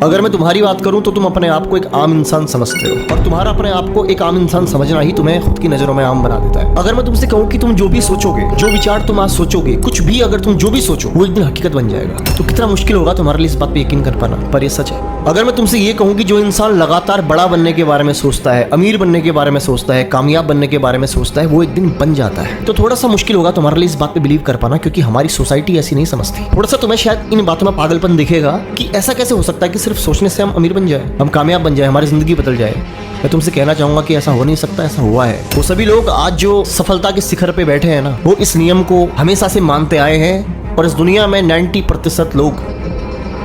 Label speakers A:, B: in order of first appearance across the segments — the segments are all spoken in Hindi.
A: अगर मैं तुम्हारी बात करूं तो तुम अपने आप को एक आम इंसान समझते हो, और तुम्हारा अपने आप को एक आम इंसान समझना ही तुम्हें खुद की नजरों में आम बना देता है। अगर मैं तुमसे कहूं कि तुम जो भी सोचोगे, जो विचार तुम आज सोचोगे, कुछ भी अगर तुम जो भी सोचो वो एक दिन हकीकत बन जाएगा, तो कितना मुश्किल होगा तुम्हारे लिए इस बात पे यकीन कर पाना, पर ये सच है। अगर मैं तुमसे ये कहूं कि जो इंसान लगातार बड़ा बनने के बारे में सोचता है, अमीर बनने के बारे में सोचता है, कामयाब बनने के बारे में सोचता है, वो एक दिन बन जाता है, तो थोड़ा सा मुश्किल होगा तुम्हारे लिए इस बात पे बिलीव कर पाना, क्योंकि हमारी सोसाइटी ऐसी नहीं समझती। थोड़ा सा तुम्हें शायद इन बातों में पागलपन दिखेगा कि ऐसा कैसे हो सकता है कि सिर्फ सोचने से हम अमीर बन जाए, हम कामयाब बन जाए, हमारी जिंदगी बदल जाए। मैं तुमसे कहना चाहूंगा कि ऐसा हो नहीं सकता, ऐसा हुआ है। वो सभी लोग आज जो सफलता के शिखर पे बैठे हैं ना, वो इस नियम को हमेशा से मानते आए हैं, और इस दुनिया में 90% लोग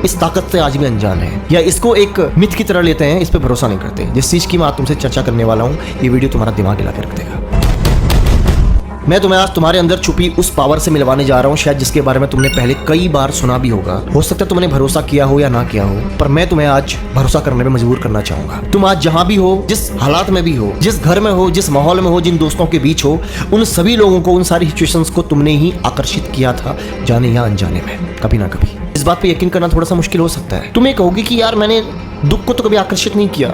A: इस ताकत से आज भी अनजान है, या इसको एक मिथ की तरह लेते हैं, इस पे भरोसा नहीं करते। जिस चीज की मैं आज तुमसे चर्चा करने वाला हूँ, ये वीडियो तुम्हारा दिमाग हिला के रख देगा। मैं तुम्हें आज तुम्हारे अंदर छुपी उस पावर से मिलवाने जा रहा हूँ, शायद जिसके बारे में तुमने पहले कई बार सुना भी होगा। हो सकता है तुमने भरोसा किया हो या ना किया हो, पर मैं तुम्हें आज भरोसा करने पे मजबूर करना चाहूंगा। तुम आज जहां भी हो, जिस हालात में भी हो, जिस घर में हो, जिस माहौल में हो, जिन दोस्तों के बीच हो, उन सभी लोगों को, उन सारी सिचुएशंस को तुमने ही आकर्षित किया था, जाने या अनजाने में, कभी ना कभी। इस बात पे यकीन करना थोड़ा सा मुश्किल हो सकता है। तुम ये कहोगे कि यार मैंने दुख को तो कभी आकर्षित नहीं किया,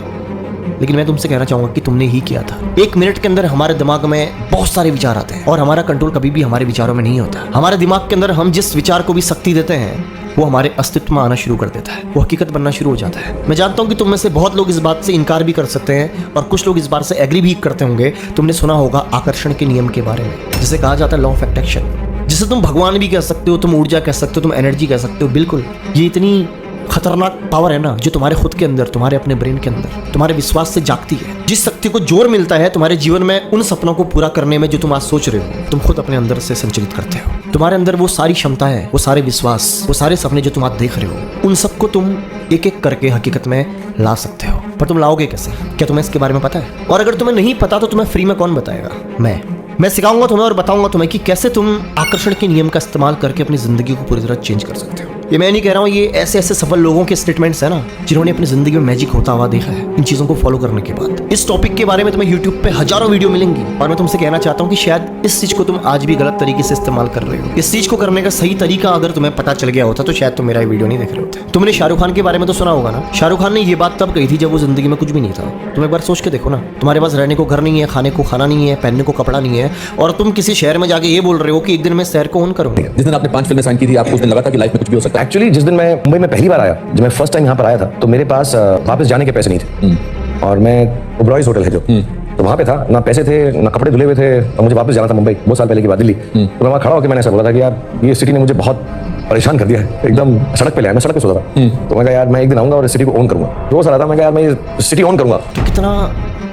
A: लेकिन मैं तुमसे कहना चाहूंगा कि तुमने ही किया था। एक मिनट के अंदर हमारे दिमाग में बहुत सारे विचार आते हैं, और हमारा कंट्रोल कभी भी हमारे विचारों में नहीं होता। हमारे दिमाग के अंदर हम जिस विचार को भी शक्ति देते हैं, वो हमारे अस्तित्व में आना शुरू कर देता है, वो हकीकत बनना शुरू हो जाता है। मैं जानता हूं कि तुम में से बहुत लोग इस बात से इनकार भी कर सकते हैं, और कुछ लोग इस बात से एग्री भी करते होंगे। तुमने सुना होगा आकर्षण के नियम के बारे में, जिसे कहा जाता है लॉ ऑफ अट्रैक्शन, जिसे तुम भगवान भी कह सकते हो, तुम ऊर्जा कह सकते हो, तुम एनर्जी कह सकते हो। बिल्कुल, ये इतनी खतरनाक पावर है ना, जो तुम्हारे खुद के अंदर, तुम्हारे अपने ब्रेन के अंदर, तुम्हारे विश्वास से जागती है। जिस शक्ति को जोर मिलता है तुम्हारे जीवन में उन सपनों को पूरा करने में जो तुम आज सोच रहे हो, तुम खुद अपने अंदर से संचालित करते हो। तुम्हारे अंदर वो सारी क्षमता है, वो सारे विश्वास, वो सारे सपने जो तुम आज देख रहे हो, उन सबको तुम एक एक करके हकीकत में ला सकते हो। पर तुम लाओगे कैसे? क्या तुम्हें इसके बारे में पता है? और अगर तुम्हें नहीं पता तो तुम्हें फ्री में कौन बताएगा? मैं सिखाऊंगा तुम्हें और बताऊंगा तुम्हें कि कैसे तुम आकर्षण के नियम का इस्तेमाल करके अपनी जिंदगी को पूरी तरह चेंज कर सकते हो। ये मैं नहीं कह रहा हूँ, ये ऐसे ऐसे सफल लोगों के स्टेटमेंट्स है ना, जिन्होंने अपनी जिंदगी में मैजिक होता हुआ देखा है इन चीजों को फॉलो करने के बाद। इस टॉपिक के बारे में तुम्हें यूट्यूब पे हजारों वीडियो मिलेंगी, और मैं तुमसे कहना चाहता हूँ कि शायद इस चीज को तुम आज भी गलत तरीके से इस्तेमाल कर रहे हो। इस चीज को करने का सही तरीका अगर तुम्हें पता चल गया होता तो शायद तुम मेरा वीडियो नहीं देख रहे होते। तुमने शाहरुख खान के बारे में तो सुना होगा ना। शाहरुख खान ने ये बात तब कही थी जब वो जिंदगी में कुछ भी नहीं था। तुम एक बार सोच के देखो ना, तुम्हारे पास रहने को घर नहीं है, खाने को खाना नहीं है, पहनने को कपड़ा नहीं है, और तुम किसी शहर में जाके ये बोल रहे हो कि एक दिन मैं शहर को ओन करूंगा।
B: जिस दिन आपने 5 फिल्में साइन की थी, आपको उस दिन लगा था कि लाइफ में कुछ भी हो सकता है।
C: एक्चुअली जिस दिन मैं मुंबई में पहली बार आया, जब मैं फर्स्ट टाइम यहाँ पर आया था, तो मेरे पास वापस जाने के पैसे नहीं थे, और मैं ओबरॉयज होटल है जो, तो वहाँ पे था, ना पैसे थे, ना कपड़े धुले हुए थे, और मुझे वापस जाना था मुंबई, बहुत साल पहले की बात, दिल्ली। तो मैं वहाँ खड़ा होकर मैंने ऐसा बोला था कि यार ये सिटी ने मुझे बहुत परेशान कर दिया है, एकदम सड़क पे लाया। मैं सड़क पे सोता था, तो मैं कहा यार मैं एक दिन आऊंगा और इस सिटी को ओन करूंगा। रोज आ रहा था, मैं कहा यार मैं ये सिटी ओन करूंगा।
A: तो कितना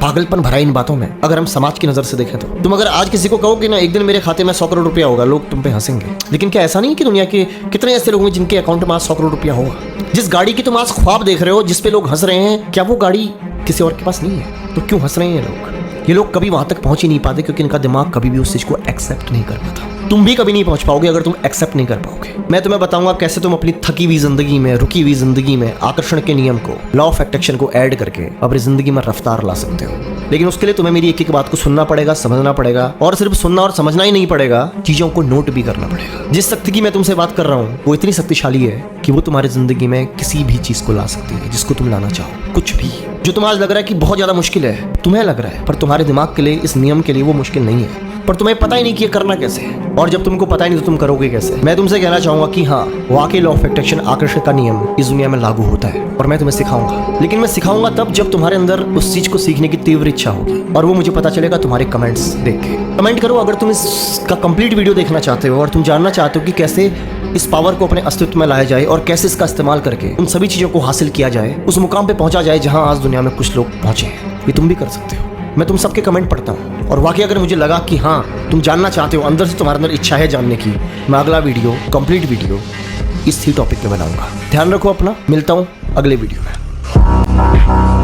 A: पागलपन भरा इन बातों में, अगर हम समाज की नजर से देखें तो। तुम अगर आज किसी को कहो कि ना एक दिन मेरे खाते में 100 करोड़ रुपया होगा, लोग तुम पे हंसेंगे। लेकिन क्या ऐसा नहीं कि दुनिया के कितने ऐसे लोग हैं जिनके अकाउंट में आज 100 करोड़ रुपया होगा? जिस गाड़ी की तुम आज ख्वाब देख रहे हो, जिस पे लोग हंस रहे हैं, क्या वो गाड़ी किसी और के पास नहीं है? तो क्यों हंस रहे हैं लोग? ये लोग कभी वहां तक पहुंच ही नहीं पाते, क्योंकि इनका दिमाग कभी भी उस चीज को एक्सेप्ट नहीं कर पाता। तुम भी कभी नहीं पहुंच पाओगे अगर तुम एक्सेप्ट नहीं कर पाओगे। मैं तुम्हें बताऊंगा कैसे तुम अपनी थकी हुई जिंदगी में, रुकी हुई जिंदगी में आकर्षण के नियम को, लॉ ऑफ अट्रैक्शन को ऐड करके अपनी जिंदगी में रफ्तार ला सकते हो। लेकिन उसके लिए तुम्हें मेरी एक एक बात को सुनना पड़ेगा, समझना पड़ेगा, और सिर्फ सुनना और समझना ही नहीं पड़ेगा, चीजों को नोट भी करना पड़ेगा। जिस शक्ति की मैं तुमसे बात कर रहा हूँ वो इतनी शक्तिशाली है कि वो तुम्हारी जिंदगी में किसी भी चीज को ला सकती है, जिसको तुम लाना चाहो। कुछ भी जो तुम्हें आज लग रहा है कि बहुत ज्यादा मुश्किल है, तुम्हें लग रहा है, पर तुम्हारे दिमाग के लिए, इस नियम के लिए वो मुश्किल नहीं है, पर तुम्हें पता ही नहीं कि ये करना कैसे है। और जब तुमको पता ही नहीं तो तुम करोगे कैसे? मैं तुमसे कहना चाहूंगा कि हाँ, वाकई लॉ ऑफ अट्रैक्शन, आकर्षण का नियम इस दुनिया में लागू होता है, और मैं तुम्हें सिखाऊंगा। लेकिन मैं सिखाऊंगा तब जब तुम्हारे अंदर उस चीज को सीखने की तीव्र इच्छा होगी, और वो मुझे पता चलेगा तुम्हारे कमेंट्स देख के। कमेंट करो अगर तुम इसका कंप्लीट वीडियो देखना चाहते हो, और तुम जानना चाहते हो कि कैसे इस पावर को अपने अस्तित्व में लाया जाए, और कैसे इसका इस्तेमाल करके उन सभी चीजों को हासिल किया जाए, उस मुकाम पे पहुंचा जाए जहां आज दुनिया में कुछ लोग पहुंचे हैं। ये तुम भी कर सकते हो। मैं तुम सबके कमेंट पढ़ता हूँ, और वाकई अगर मुझे लगा कि हाँ तुम जानना चाहते हो, अंदर से तुम्हारे अंदर इच्छा है जानने की, मैं अगला वीडियो, कंप्लीट वीडियो इसी टॉपिक पे बनाऊंगा। ध्यान रखो अपना, मिलता हूँ अगले वीडियो में।